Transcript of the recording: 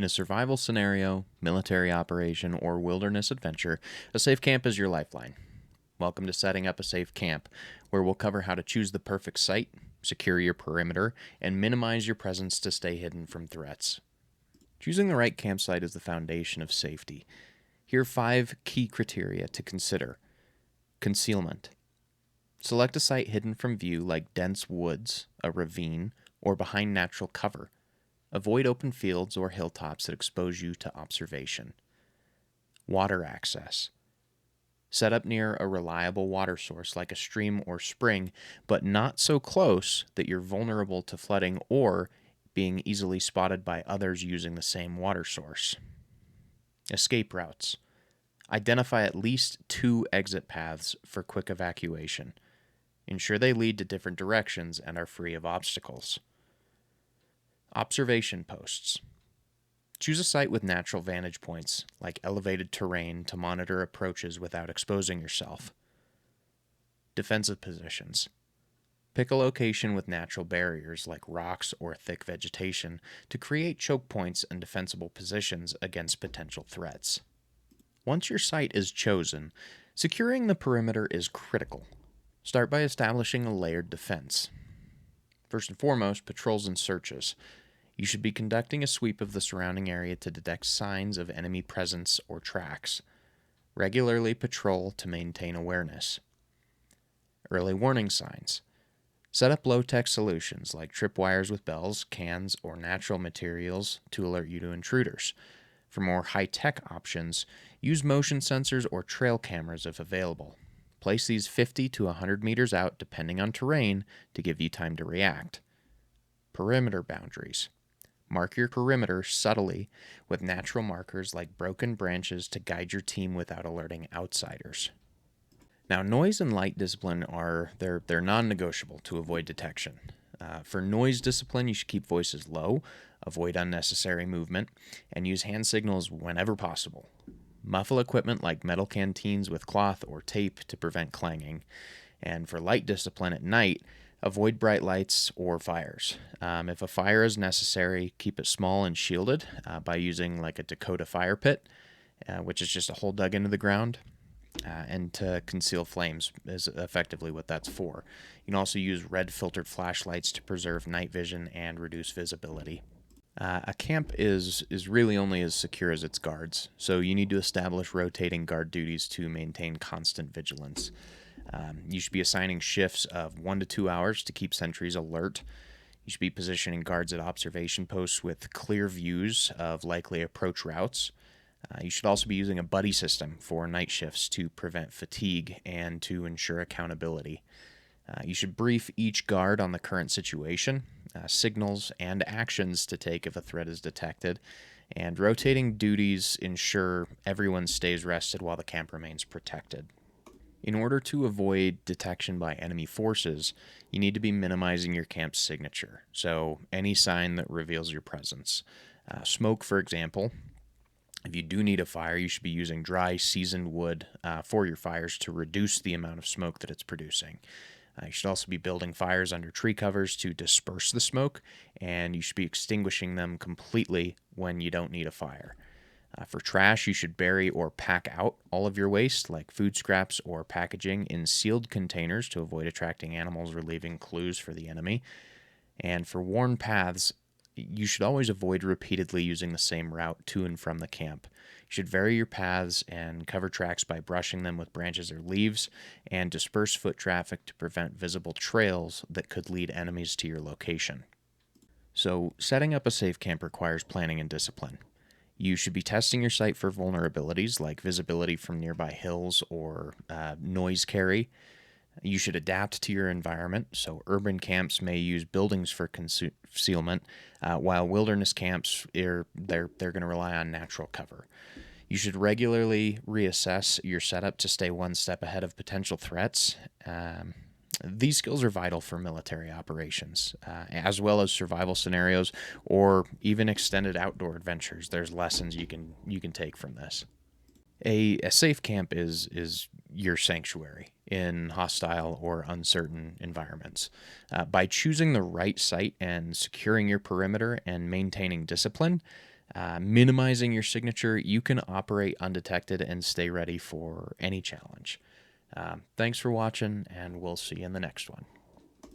In a survival scenario, military operation, or wilderness adventure, a safe camp is your lifeline. Welcome to Setting Up a Safe Camp, where we'll cover how to choose the perfect site, secure your perimeter, and minimize your presence to stay hidden from threats. Choosing the right campsite is the foundation of safety. Here are 5 key criteria to consider. Concealment. Select a site hidden from view like dense woods, a ravine, or behind natural cover. Avoid open fields or hilltops that expose you to observation. Water access. Set up near a reliable water source like a stream or spring, but not so close that you're vulnerable to flooding or being easily spotted by others using the same water source. Escape routes. Identify at least 2 exit paths for quick evacuation. Ensure they lead to different directions and are free of obstacles. Observation posts. Choose a site with natural vantage points, like elevated terrain, to monitor approaches without exposing yourself. Defensive positions. Pick a location with natural barriers, like rocks or thick vegetation, to create choke points and defensible positions against potential threats. Once your site is chosen, securing the perimeter is critical. Start by establishing a layered defense. First and foremost, patrols and searches. You should be conducting a sweep of the surrounding area to detect signs of enemy presence or tracks. Regularly patrol to maintain awareness. Early warning signs. Set up low-tech solutions like tripwires with bells, cans, or natural materials to alert you to intruders. For more high-tech options, use motion sensors or trail cameras if available. Place these 50 to 100 meters out depending on terrain to give you time to react. Perimeter boundaries. Mark your perimeter subtly with natural markers like broken branches to guide your team without alerting outsiders. Now, noise and light discipline they're non-negotiable to avoid detection. For noise discipline, you should keep voices low, avoid unnecessary movement, and use hand signals whenever possible. Muffle equipment like metal canteens with cloth or tape to prevent clanging. And for light discipline at night, avoid bright lights or fires. If a fire is necessary, keep it small and shielded by using like a Dakota fire pit, which is just a hole dug into the ground. And to conceal flames is effectively what that's for. You can also use red filtered flashlights to preserve night vision and reduce visibility. A camp is really only as secure as its guards, so you need to establish rotating guard duties to maintain constant vigilance. You should be assigning shifts of 1 to 2 hours to keep sentries alert. You should be positioning guards at observation posts with clear views of likely approach routes. You should also be using a buddy system for night shifts to prevent fatigue and to ensure accountability. You should brief each guard on the current situation, signals, and actions to take if a threat is detected, and rotating duties ensure everyone stays rested while the camp remains protected. In order to avoid detection by enemy forces, you need to be minimizing your camp's signature, so any sign that reveals your presence. Smoke, for example. If you do need a fire, you should be using dry, seasoned wood for your fires to reduce the amount of smoke that it's producing. You should also be building fires under tree covers to disperse the smoke, and you should be extinguishing them completely when you don't need a fire. For trash, you should bury or pack out all of your waste, like food scraps or packaging, in sealed containers to avoid attracting animals or leaving clues for the enemy. And for worn paths, you should always avoid repeatedly using the same route to and from the camp. You should vary your paths and cover tracks by brushing them with branches or leaves, and disperse foot traffic to prevent visible trails that could lead enemies to your location. So, setting up a safe camp requires planning and discipline. You should be testing your site for vulnerabilities like visibility from nearby hills or noise carry. You should adapt to your environment, so urban camps may use buildings for concealment, while wilderness camps, they're going to rely on natural cover. You should regularly reassess your setup to stay one step ahead of potential threats. These skills are vital for military operations, as well as survival scenarios or even extended outdoor adventures. There's lessons you can take from this. A safe camp is your sanctuary in hostile or uncertain environments. By choosing the right site and securing your perimeter and maintaining discipline, Minimizing your signature, you can operate undetected and stay ready for any challenge. Thanks for watching, and we'll see you in the next one.